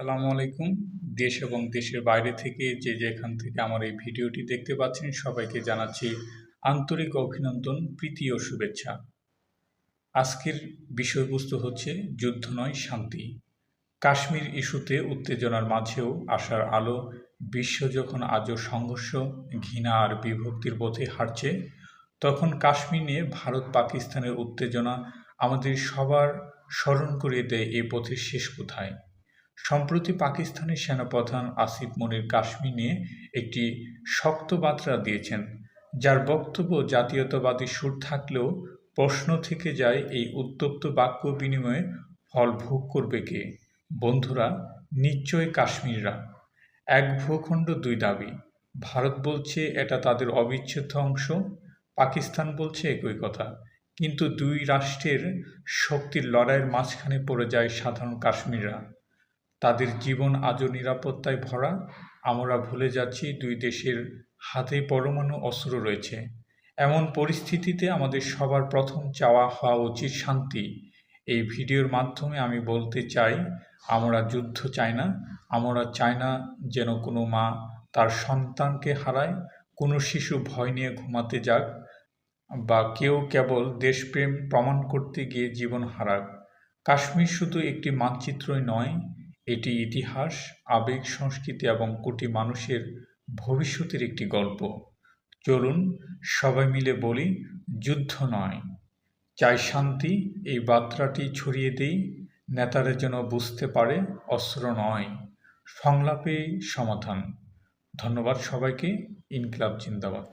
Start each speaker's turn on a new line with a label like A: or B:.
A: আসসালামু আলাইকুম। দেশ এবং দেশের বাইরে থেকে যে যেখান থেকে আমার এই ভিডিওটি দেখতে পাচ্ছেন সবাইকে জানাচ্ছি আন্তরিক অভিনন্দন, প্রীতি ও শুভেচ্ছা। আজকের বিষয়বস্তু হচ্ছে যুদ্ধ নয় শান্তি। কাশ্মীর ইস্যুতে উত্তেজনার মাঝেও আশার আলো। বিশ্ব যখন আজও সংঘর্ষ, ঘৃণা আর বিভক্তির পথে হাঁটছে, তখন কাশ্মীর নিয়ে ভারত পাকিস্তানের উত্তেজনা আমাদের সবার স্মরণ করিয়ে দেয় এ পথের শেষ কোথায়। সম্প্রতি পাকিস্তানের সেনাপ্রধান আসিফ মনির কাশ্মীর নিয়ে একটি শক্ত বার্তা দিয়েছেন, যার বক্তব্য জাতীয়তাবাদী সুর থাকলেও প্রশ্ন থেকে যায় এই উত্তপ্ত বাক্য বিনিময়ে ফল ভোগ করবে কে। বন্ধুরা, নিশ্চয় কাশ্মীররা। এক ভূখণ্ড দুই দাবি। ভারত বলছে এটা তাদের অবিচ্ছেদ্য অংশ, পাকিস্তান বলছে একই কথা। কিন্তু দুই রাষ্ট্রের শক্তির লড়াইয়ের মাঝখানে পড়ে যায় সাধারণ কাশ্মীররা। তাদের জীবন আজও নিরাপত্তায় ভরা। আমরা ভুলে যাচ্ছি দুই দেশের হাতে পরমাণু অস্ত্র রয়েছে। এমন পরিস্থিতিতে আমাদের সবার প্রথম চাওয়া হওয়া উচিত শান্তি। এই ভিডিওর মাধ্যমে আমি বলতে চাই, আমরা যুদ্ধ চাই না। আমরা চাই না যেন কোনো মা তার সন্তানকে হারায়, কোনো শিশু ভয় নিয়ে ঘুমাতে যাক, বা কেউ কেবল দেশপ্রেম প্রমাণ করতে গিয়ে জীবন হারাক। কাশ্মীর শুধু একটি মানচিত্রই নয়, এটি ইতিহাস, আবেগ, সংস্কৃতি এবং কোটি মানুষের ভবিষ্যতের একটি গল্প। চলুন সবাই মিলে বলি, যুদ্ধ নয়, চাই শান্তি। এই বার্তাটি ছড়িয়ে দেই, নেতারা যেন বুঝতে পারে অস্ত্র নয়, সংলাপেই সমাধান। ধন্যবাদ সবাইকে। ইনকিলাব জিন্দাবাদ।